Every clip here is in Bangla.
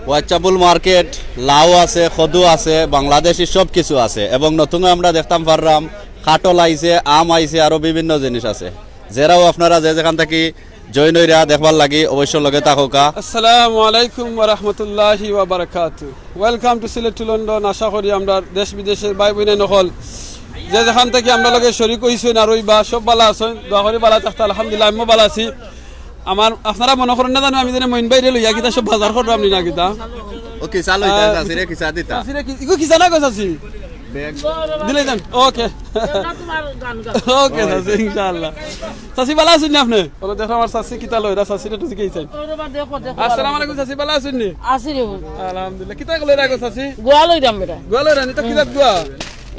ওয়াচাবুল মার্কেট, লাউ আছে, খদু আছে, বাংলাদেশি সব কিছু আছে। এবং নতুন আমরা দেখতাম পারলাম কাটল আইছে, আম আইছে, আরো বিভিন্ন জিনিস আছে। যেরাও আপনারা যে যেখান থেকে জয়েন হইরা দেখবার লাগি অবশ্য লগে থাকুকা। আসসালামু আলাইকুম ওয়া রাহমাতুল্লাহি ওয়া বারাকাতুহু। Welcome to Sylhet to London. আশা করি আমরা দেশ বিদেশের ভাই বোনে নকল যে যেখান থেকে আমরা লগে শরীক হইছেন আর বা সব ভালো আছেন, দোয়া করি ভালো থাকতে। আলহামদুলিল্লাহ আমিও ভালো আছি। আমার আপনারা মনে করেন না জানো আমি জানি মইন বাইরে লইয়া কিতা সব বাজার করলাম না কিতা ওকে চালু হইতা আছে রে কিসা দিতা আছে রে ইগো কিসা না কইতাছি দিলে দেন। ওকে ওকে সাসি ইনশাআল্লাহ। সাসি ভালো আছেন না আপনি? বলো দেখো আমার সাসি কিতা লইরা সাসিটা তো শিখাইছেন। আসসালামু আলাইকুম সাসি ভালো আছেন নি? আছি রে আলহামদুলিল্লাহ। কিতা কইরা রাখো সাসি? গোয়া লইরাম বেটা। গোয়া লইরা নি তো কিতা গোয়া?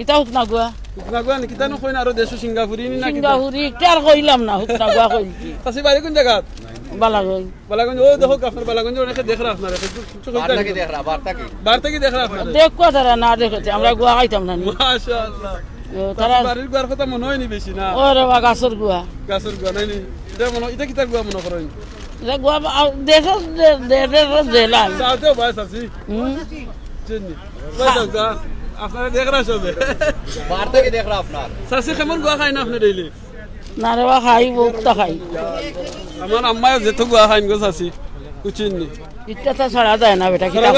এটা হুকনা গোয়া। হুকনা গোয়া নি কিতা ন কইনা আর দেশ সিঙ্গাপুরি নি না কিতা? সিঙ্গাপুরি কার কইলাম না হুকনা গোয়া কইছি। সাসি বাড়ি কোন জায়গা? বালাগঞ্জ। বালাগঞ্জ। ও দেখো আপনার বালাগঞ্জ অনেক দেখ রা আপনারা কিছু কইতা কি দেখ রা বার্তা কি দেখ রা আপনারা দেখো তারা না দেখতে আমরা গোয়া খাইতাম না। মাশাআল্লাহ। তারা বাড়ির গোয়ার কথা মনে হয় নি বেশি না? ওরে বা গাছর গোয়া। গাছের গোয়া নাই নি এটা মনে এটা কিতা গোয়া মনে করেন? এটা গোয়া দেশ জেলা। সাথেও ভাই সাসি চিনি ভাই দাদা আপনারা দেখ রা সবে বার্তা কি দেখ রা আপনার সাসি কেমন গোয়া খায় না আপনি ডেইলি? না রে বা খাই বহুত খাই। আমার আম্মায় যেত গোয়া খাইন গো সাসি কুচিনি ইটা তা ছাড়া যায় না বেটা কিতা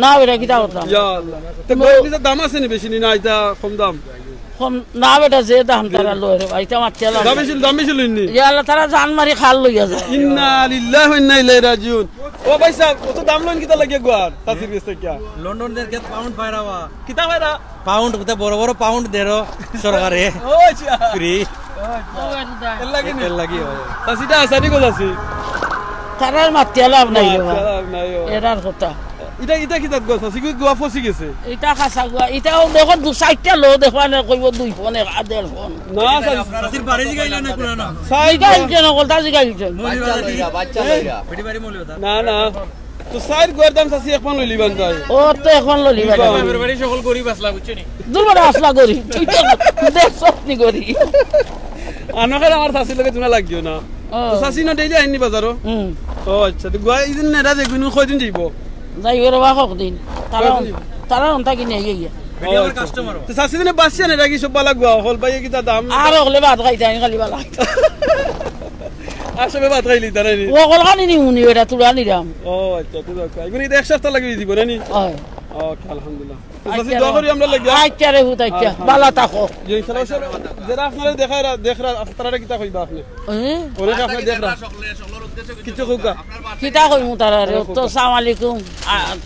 না বেটা কিতা করতাম ইয়া আল্লাহ। তো গোয়া দাম আছে নি বেশি নি না এটা কম দাম? কম না বেটা যে দাম তারা লয় রে ভাই তা মারতেলা দাম বেশি লইনি। ইয়া আল্লাহ তারা জান মারি খাল লইয়া যায়। ইন্না লিল্লাহি ওয়া ইন্না ইলাইহি রাজিউন। ও ভাই সাহেব কত দাম লইন কিতা লাগে গোয়া সাসির কাছে কি? লন্ডন দের কে পাউন্ড পায়রাওয়া কিতা ভাইরা পাউন্ড কত বড় বড় পাউন্ড দেরো সরকারে ও আচ্ছা ফ্রি এর লাগি সাসিটা আসানি গো সাসি তারা মারতেলা নাই রে ভাই নাই এরার কথা। এটা এটা কিতা গো সাসি গোয়া ফসি গেছে? এটা খাসা গোয়া এটাও দেখো দু সাইডটা লো দেখো না কইব দুই ফোন আদের ফোন না সাসির বাড়ি জিগাইলা না কোনা না সাইডটা কেন কলতা জিগাইছে বাচ্চা লইরা বেটি বাড়ি মলিওতা না না তো সাইড গোয়ার দাম সাসি এখন লইলি বান যায়। ও তো এখন ললি বাড়ির বাড়ি সকল গরিব আসলা বুঝছনি দুবার আসলা করি তুই তো দেখ সত্যি করি আনকে আমার সাসির লগে তুমি লাগিও না। তো সাসি না ডেইলি আইনি বাজারও? ও আচ্ছা তো গোয়া ইদিন নেড়া দেখবিন কয়দিন যাইব? যাই ওরে বা হোক দিন তারা অন্তা কিনে গিয়া বেটি আমার কাস্টমার তো সাসি দিনে বাসছে না রাখি সব বালা গোয়া হল ভাই কিতা দাম আর হলে ভাত খাইতে আনি খালি বালা আসবে ভাত খাইলি তারা নি ও কল খানি নি উনি এটা তুলা নিরাম। ও আচ্ছা তো এগুনি এক সপ্তাহ লাগি দিব না নি? হয় ওকে আলহামদুলিল্লাহ। তো সাসি দোয়া করি আমরা লাগি আচ্ছা রে হুত আচ্ছা বালা থাকো যে ইনশাআল্লাহ যারা আপনারা দেখরা আপনারা কিতা কইবা আপনি ওরে আপনি দেখরা কিছু কইবা কিতা কইমু তারা রে তো আসসালামু আলাইকুম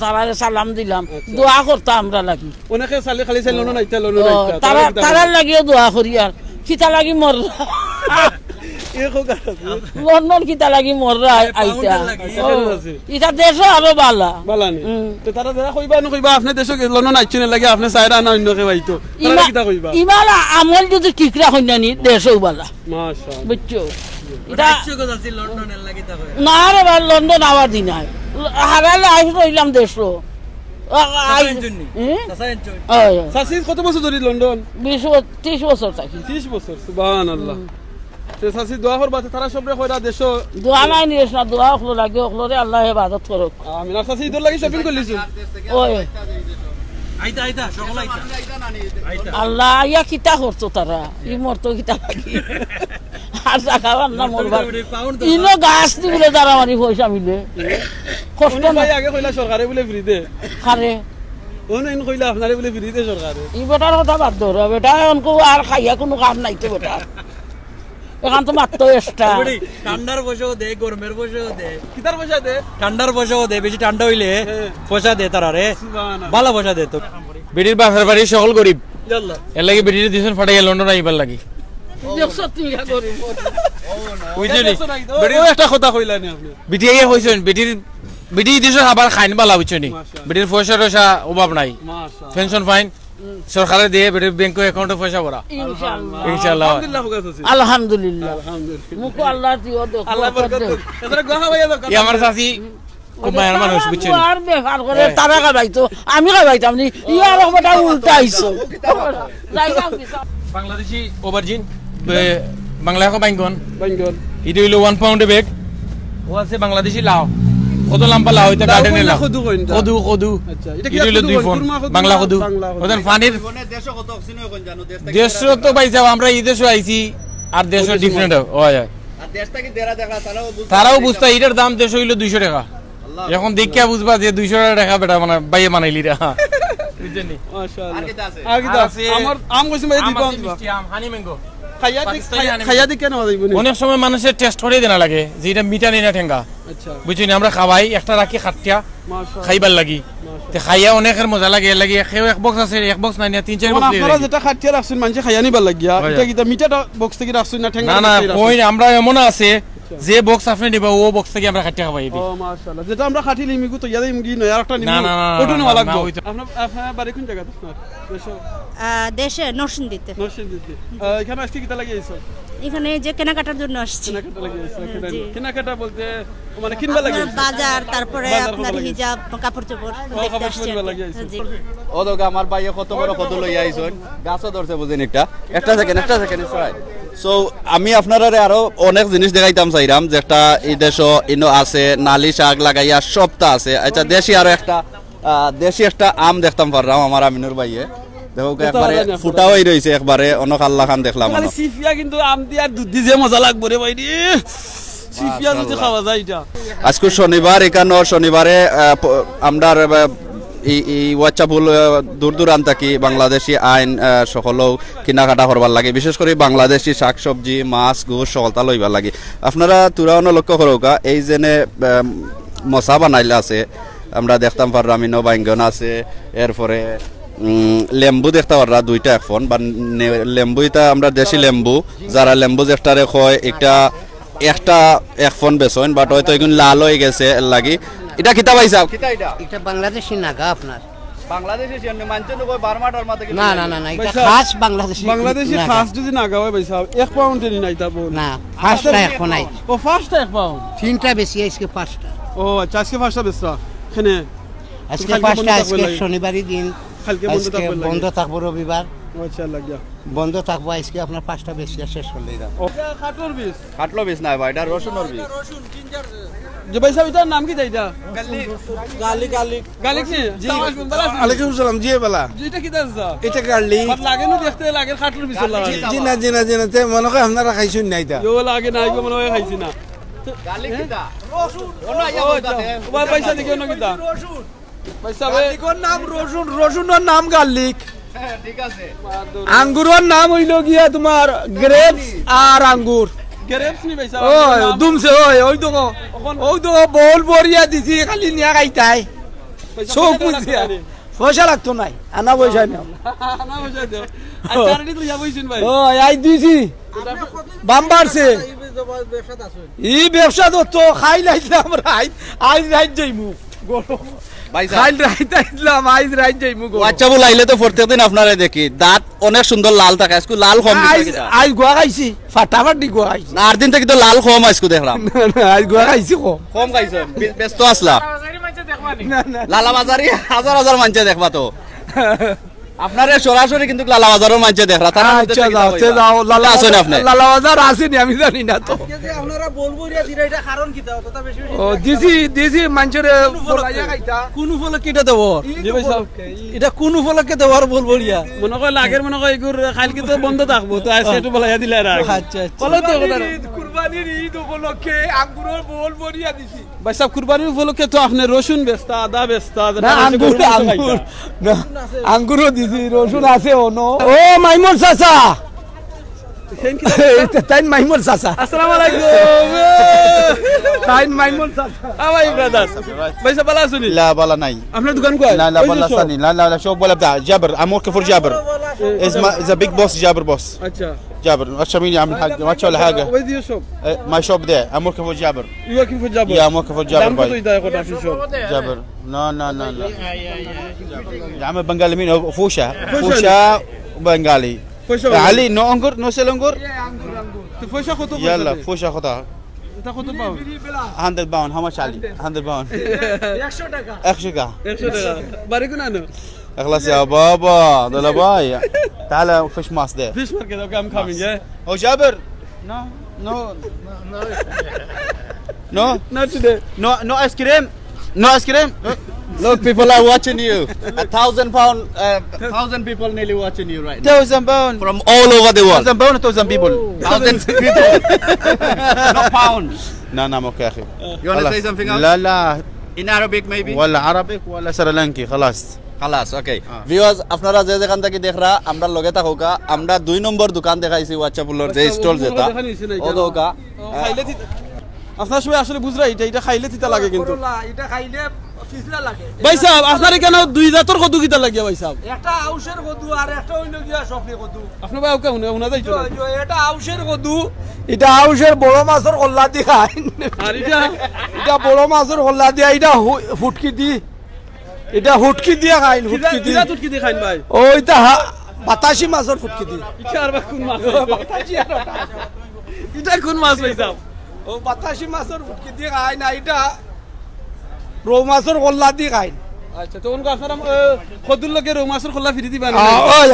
তারা সালাম দিলাম দোয়া করতাম আমরা লাগি অনেকে সালে খালি সাইল না নাইতা লনো নাইতা তারা তারা লাগিও দোয়া করি আর কিতা লাগি মর এ কইবা লন্ডন কিতা লাগি মর আইতা এটা দেশ আরো বালা বালানি তো তারা যারা কইবা না কইবা আপনি দেশে লনো নাইছেন লাগে আপনি সাইরা না অন্য কে বাইতো তারা কিতা কইবা? ইমালা আমল যদি ঠিকরা হইনানি দেশও বালা মাশাআল্লাহ বুঝছো এটা সুগো যাচ্ছি লন্ডনের লাগি তা কয় না রে ভাই লন্ডন আবার দিন আয় হারালে আইস রইলাম দেশও সাসি কত বছর ধরে লন্ডন? 30 বছর থাকি। 30 বছর সুবহানাল্লাহ। তে সাসি দোয়া করবা তারা সবরে কইরা দেশ দোয়া নাই নিস না দোয়া হলো লাগে হলো রে আল্লাহ ইবাদত করুক। আমিন। আর সাসি ইদর লাগি শপিং করলিছ? ওই আইতা আইতা সকল আইতা আইতা আল্লাহ ইয়া কিতা করছো তারা ই মরতো কিতা লাগি আর জাগাবার না মরবার ইনো গাছ দি বলে তারা মারি পয়সা মিলে কষ্ট না ভাই আগে কইলা সরকারে বলে ফ্রি দে খারে ওন ইন কইলা আপনারে বলে ফ্রি দে সরকারে ই বেটার কথা বাদ ধরো বেটা অনকো আর খাইয়া কোনো কাম নাই তো বেটা এখন তো মাত্র এক্সট্রা ঠান্ডার পয়সাও দে গরমের পয়সাও দে কিতার পয়সা দে ঠান্ডার পয়সাও দে বেশি ঠান্ডা হইলে পয়সা দে তারা রে সুবহানাল্লাহ ভালো পয়সা দে তো বেটির বাপের বাড়ি সকল গরিব ইয়াল্লাহ এর লাগি বেটির দিছেন ফাটাইয়া লন্ডন আইবার লাগি দেখছ তুই গরিব বুঝলি বেটি একটা কথা কইলা নি আপনি বেটি আইয়া হইছেন বেটি দিছ আবার খাইন বালা বুঝছনি বেটির পয়সা টয়সা অভাব নাই মাশাআল্লাহ পেনশন ফাইন সরকারে দিয়ে বেটির ব্যাংক অ্যাকাউন্টে পয়সা ভরা ইনশাআল্লাহ ইনশাআল্লাহ আলহামদুলিল্লাহ আলহামদুলিল্লাহ মুকো আল্লাহ দিও দেখো আল্লাহ বরকত এতরা গোহা ভাইয়া দাও এই আমার চাচি খুব মায়ের মানুষ বুঝছেন আর বেকার করে তারা খাইতো আমি খাইতাম নি ইয়ার বেটা উল্টা আইছো যাইগাম কি বাংলাদেশি ওভারজিন বাংলা এখন বাইঙ্গন বাইঙ্গন এটা হইলো 1 পাউন্ড ব্যাগ ও আছে বাংলাদেশি লাউ কত লম্বা লাউ হইতে লাউ গার্ডেনে কইলা লাউ কদু কইন তা? কদু কদু আচ্ছা, এটা এটা কি হইলো কদু দুই কইন? ফোন কুরমা কদু বাংলা না কদু বাংলা কদু? ওদের পানির দেশ কত অক্সিজেন কোন জানো দেশ তো পাইছে আমরা এই দেশে আইছি আর দেশ ডিফারেন্ট হয় আর দেশটা কি দেরা দেখা তারাও বুঝতা এটার দাম দেশ হইলো 200 টাকা এখন দেখিয়া বুঝবা যে 200 টাকা বেটা মানে বাইয়ে বানাইলি রা বুঝছেনি মাশাআল্লাহ আর কি আছে? আর কি আছে? আমার আম কইছি ভাই দিবা আম হানি ম্যাঙ্গো পাকিস্তানি আম। খাইয়া দি কেন হইব নি? অনেক সময় মানুষের টেস্ট করে দেনা লাগে যে এটা মিঠা নেই না ঠেঙ্গা আচ্ছা বুঝছেনি আমরা খাওয়াই একটা রাখি খাটিয়া মাশাআল্লাহ খাইবার লাগি তে খাইয়া অনেকের মজা লাগে এর লাগি খেও এক বক্স আছে এক বক্স নাই না 3-4 মানে বক্স আপনারা যেটা খাটিয়া রাখছেন মানুষে খাইয়া নিবার লাগিয়া হয়। এটা কি মিঠাটা বক্স থেকে রাখছেন না ঠেঙ্গা না না থেকে রাখছেন? কই আমরা এমন আছে যে বক্স আপনি নিবা ও বক্স থেকে আমরা খাটিয়া খাওয়াই দিই ও মাশাআল্লাহ যেটা আমরা খাটি লিমিগু তো ইয়াদে মুগি নয় আর একটা নিমু না, না, না, ওটু না, নেওয়া না, লাগবে না, ওইটা- আপনার বাড়ি কোন জায়গা আপনার দেশে নরসিংদীতে নরসিংদীতে এখানে আজকে কিটা লাগিয়েছো এখানে যে কেনাকাটার জন্য আসছি কেনাকাটা লাগিয়েছো জি। কেনাকাটা বলতে মানে কিনবা আপনার লাগিয়েছো বাজার তারপরে বাজার আপনার করবা হিজাব কাপড় চোপড় ও, দেখতে কাপড় আসছি চোপড় আর কি। লাগিয়েছো। জি ও দোকা আমার ভাইয়ে কত বড় কত লই আইছন গাছও ধরছে বুঝেন একটা সেকেন্ড সো আমি আপনারা আরো অনেক জিনিস দেখাইতাম চাইরাম যেটা এই দেশ ইনো আছে নালি শাক লাগাইয়া সবটা আছে আচ্ছা দেশি আরো একটা দেশি একটা আম দেখতাম পারলাম আমার আমিনুর ভাইয়ে দেখো একবারে ফুটাও হই রইছে একবারে অনক আল্লাহ খান দেখলাম খালি সিফিয়া কিন্তু আম দিয়ে আর দুধ দিয়ে যে মজা লাগবে রে ভাই রে সিফিয়া যদি খাওয়া যায় এটা আজকে শনিবার এখানে শনিবারে আমরা এই হোয়াটসঅ্যাপ দূর দূরান্ত থাকি বাংলাদেশি আইন সকলেও কেনাকাটা করবার লাগে বিশেষ করে বাংলাদেশি শাকসবজি মাছ গোশ সকলটা লইবার লাগে আপনারা তুরাও লক্ষ্য করোকা এই জেনে মশা বানাইলে আছে আমরা দেখতাম পারলাম ইনো বাইঙ্গন আছে এরপরে লেম্বু দেখতে পাররা দুইটা এখন বা লেম্বু এটা আমরা দেশি লেম্বু যারা লেম্বু যেটারে কয় একটা এক ফোন বেচন বাট হয়তো এখন লাল হয়ে গেছে এর লাগি এটা কিতা পাইছা কিতা এটা এটা বাংলাদেশি নাগা আপনার বাংলাদেশি সিয়ানে মানছেন কই বার্মা টার্মা থেকে না না না না এটা পয়সা- খাস বাংলাদেশি বাংলাদেশি নাগা। খাস যদি না গাওয়া ভাই সাহেব 1 পাউন্ড নি নাই তা বল না ফার্স্টটা এখন নাই ও ফার্স্টটা 1 পাউন্ড তিনটা বেশি আজকে পাঁচটা ও আচ্ছা আজকে ফার্স্টটা বেচরা এখানে আজকে কালকে পাঁচটা বন্ধ আজকে থাকবে লাগে। শনিবারই দিন কালকে বন্ধ আজকে থাকবে লাগে। বন্ধ থাকবো রবিবার আচ্ছা লাগিয়া বন্ধ থাকবো আজকে আপনার পাঁচটা বেশি শেষ করলে ও খাটর বিস কাটলো বিষ না ভাই এটা রসুনের বিষ যে ভাই সাহেব এটার নাম কি যাইতা গালিক গালিক নি জি আলাইকুম সালাম জি বালা যেটা কি দাসা এটা গার্লিক বাট লাগে না দেখতে লাগে খাটর বিস লাগে জি না তে মনে হয় আপনারা খাইছুন নাই তা ইও লাগে না ইও মনে হয় খাইছি না গালি কিতা ও তোমার পয়সা দিকে না কিতা পয়সা বে নাম রসুনের নাম গার্লিক ঠিক আছে আঙ্গুরের নাম হইল গিয়া তোমার গ্রেপস আর আঙ্গুর গ্রেপস নি পয়সা ওই দুমছে ওই তো বল বরিয়া দিছি খালি নিয়া খাইতাই সব বুঝিয়া পয়সা লাগতো নাই আনা পয়সা নাও না পয়সা দাও আর কারণে তো যাবইছেন ভাই ও আই দিছি বাম্বারছে ই ব্যবসা তো খাই লাইলাম রাইত আজ রাইত যাইমু ভাই খাই রাইত আইলাম আজ রাইত যাইমু আচ্ছা বলাইলে তো প্রত্যেকদিন আপনারা দেখি দাঁত অনেক সুন্দর লাল থাকে আজকে লাল কম আজ গোয়া খাইছি ফাটাফাটি গোয়া খাইছি না আর দিন থেকে তো লাল কম আজকে দেখলাম আজ গোয়া খাইছি কম কম খাইছেন ব্যস্ত আসলা না না লালা বাজারি হাজার হাজার মানছে দেখবা তো আপনারে সরাসরি কিন্তু লালা বাজারের মানছে দেখলা তারা আচ্ছা যাও লালা আসেন আপনি লালা বাজার আসেনি আমি জানি না তো আপনারা বলবো দিরা এটা কারণ কি দাও তথা বেশি ও দিছি মানুষের বলাইয়া খাইতা কোন উপলক্ষে এটা দেব জি ভাই সাহেব এটা কোন উপলক্ষে দেওয়ার বলবো রিয়া মনে কয় লাগের মনে কয় এগুর কালকে তো বন্ধ থাকবো তো আজকে একটু বলাইয়া দিলে আর আচ্ছা বলো তো কথা কুরবানির ঈদ উপলক্ষে আঙ্গুরের বল বরিয়া দিছি ভাই সাহেব কুরবানির উপলক্ষে তো আপনি রসুন বেচতা আদা বেচতা না আঙ্গুর আঙ্গুর না আঙ্গুরও দিছি রসুন আছে ও মাইমুন চাচা তাই মাইমুন চাচা আসসালামু আলাইকুম তাই মাইমুন চাচা ভাই ব্রাদার ভাই সাহেব ভালো আছেন لا والله ناي আপনার দোকান কই لا لا والله استني لا شوف ولا بتاع جابر I'm working for جابر اسمه ذا بيج بوس جابر بوس আচ্ছা جابر اشمين يعمل حاجه ما تشوف ولا حاجه Where's your shop? ماي شوب ده I'm working for جابر You working for Jabbar? Yeah I'm working for جابر দাম কত باي এটা এখন আপনার shop? جابر لا يا عم بنغالي مين فوشا فوشا بنغالي পয়সা علي نو انقر نو سيل انقر তো পয়সা কত يلا فوشا خذها এটা কত পাও 100 باوند how much علي 100 باوند 100 টাকা 100 টাকা বাড়ি কোন আনো اخلص يا بابا دول باي تعال فيش ماس ده fish market okay I'm coming هو جابر نو نو نو not today نو ايس كريم No ice cream. Look, people are watching you. 1,000 pound, 1,000 people nearly watching you right now. 1,000 pound. From all over the world. 1,000 pound, 1,000 people. 1,000 people. Not pounds. نعم نعم اوكي اخي. You want to say something else? لا لا In Arabic maybe? ولا عربي ولا سريلانكي خلاص. খালাস ওকে ভিউয়ার্স আপনারা যে যেখান থেকে দেখরা আমরা লগে থাকুকা আমরা 2 নম্বর দোকান দেখাইছি ওয়াচ্চাপুলের যে স্টল যেটা ও দোকা খাইলে আপনার সবাই আসলে বুঝরা এটা খাইলে তিতা লাগে কিন্তু এটা খাইলে ফিসলা লাগে ভাই সাহেব আপনার কেন দুই জাতর কদু কিতা লাগিয়া ভাই সাহেব একটা আউশের কদু আর একটা হইল গিয়া সফরি কদু আপনার ভাই ওকে উনা যাইতো না এটা আউশের কদু এটা আউশের বড় মাছের কল্লা দি খায় আর এটা এটা বড় মাছের কল্লা দিয়া এটা ফুটকি দি এটা হুটকি দিয়া খায় হুটকি দি কিরা তুটকি দি খাইন ভাই ওইটা বাতাসি মাছের ফুটকি দি ইচ্ছা আর কোন মাছ বাতাসি আর এটা কোন মাছ ভাই সাহেব ও বাতাসি মাছের ফুটকি দি খায় না এটা রৌ মাছের কল্লা দি খায় আচ্ছা তো উনকো আপনারা কদুর লগে রৌ মাছের খোলা ফিরি দিবা না ওই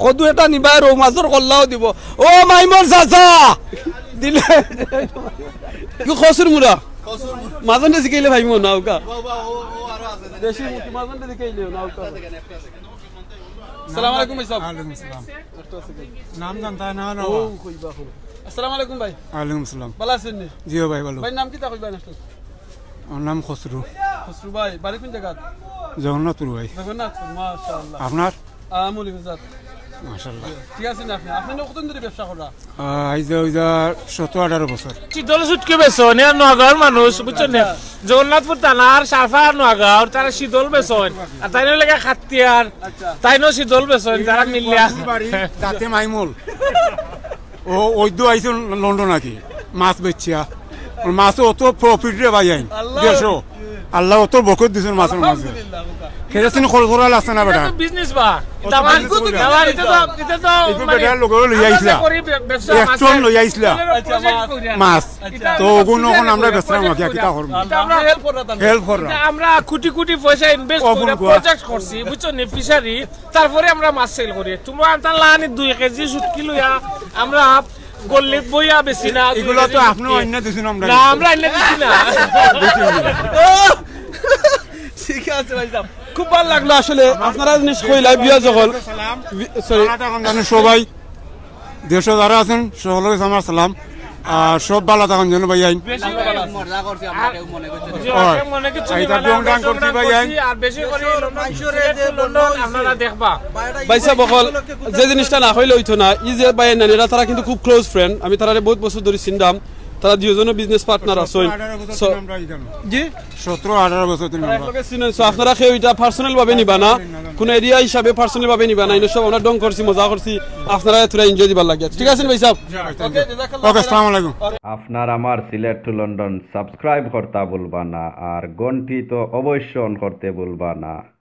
কদু এটা নিবা রৌ মাছের কল্লাও দিব ও মাইমন চাচা দিলে কি খসুর মুরা মাজনটা জিকাইলে ভাই মো নাওকা দেশি মুখি মাজনটা জিকাইলে নাওকা আসসালামু আলাইকুম ভাই সাহেব ওয়ালাইকুম আসসালাম নাম জানতা না না ও কইবা হলো আসসালামু আলাইকুম ভাই ওয়ালাইকুম আসসালাম ভালো আছেন নি জিও ভাই ভালো ভাই নাম কি তা কইবা না আমার নাম খসরু খসরু ভাই বাড়ি কোন জায়গা জগন্নাথপুর ভাই জগন্নাথ মাশাআল্লাহ আপনার আমলি গুজাত মাশাআল্লাহ ঠিক আছে না আপনি কতদিন ধরে ব্যবসা করা আইজা ওইজা 17-18 বছর শীতল ছুটকে বেচন এর নগাঁওর মানুষ বুঝছেন না জগন্নাথপুর থানার সারফা নগাঁওর তারা শীতল বেচন আর তাই লাগে খাতিয়ার তাই নো শীতল বেচন তারা মিলিয়া তাতে মাইমুল ও ওইদু আইছে লন্ডন নাকি মাছ বেচিয়া মাছ অত প্রফিট রে ভাই আইন দেশো আল্লাহ অত বকত দিছেন মাছের মাঝে কেরাসিন খরখরা লাগছে না বেটা বিজনেস বা তামান তামান এটা তো একটু বেটা লোক লই আইছলা একজন লই আইছলা মাছ তো ওগুন ওখান আমরা বেচরাম কি কিটা করব আমরা হেল্প করব আমরা কোটি কোটি পয়সা ইনভেস্ট করে প্রজেক্ট করছি বুঝছো নি ফিশারি তারপরে আমরা মাছ সেল করি তোমরা আনতা লানি 2 কেজি শুটকি লইয়া আমরা গল্লিত বইয়া বেশি না এগুলো তো আপনি অন্য দিছেন আমরা না আমরা অন্য দিছি না ঠিক আছে ভাই সাহেব খুব ভালো লাগলো আসলে আপনারা জিনিস কইলা বিয়া জগল সরি সবাই দেশে যারা আছেন সকলকে আমার সালাম আর সব ভালো থাকুন যেন ভাই আইন মজা করছি আমরা কেউ মনে করছে মনে কিছু এইটা ডং করছি ভাই আইন আর বেশি করে লন্ডন আপনারা দেখবা ভাই সাহেব বকল যে জিনিসটা না হইলে হইতো না ই যে ভাই নানিরা তারা কিন্তু খুব ক্লোজ ফ্রেন্ড আমি তারারে বহুত বছর ধরে চিনতাম তারা দুইজনও বিজনেস পার্টনার আছেন জি 17-18 বছর ধরে আপনারা কেউ এটা পার্সোনাল ভাবে নিবা না কোন এরিয়া হিসাবে পার্সোনাল ভাবে নিবা না এটা সব আমরা ডং করছি মজা করছি আপনারা তোরা এনজয় দিবার লাগে ঠিক আছে ভাই সাহেব ওকে আসসালামু আলাইকুম আপনার আমার সিলেট টু লন্ডন সাবস্ক্রাইব করতে ভুলবা না আর ঘন্টি তো অবশ্যই অন করতে ভুলবা না।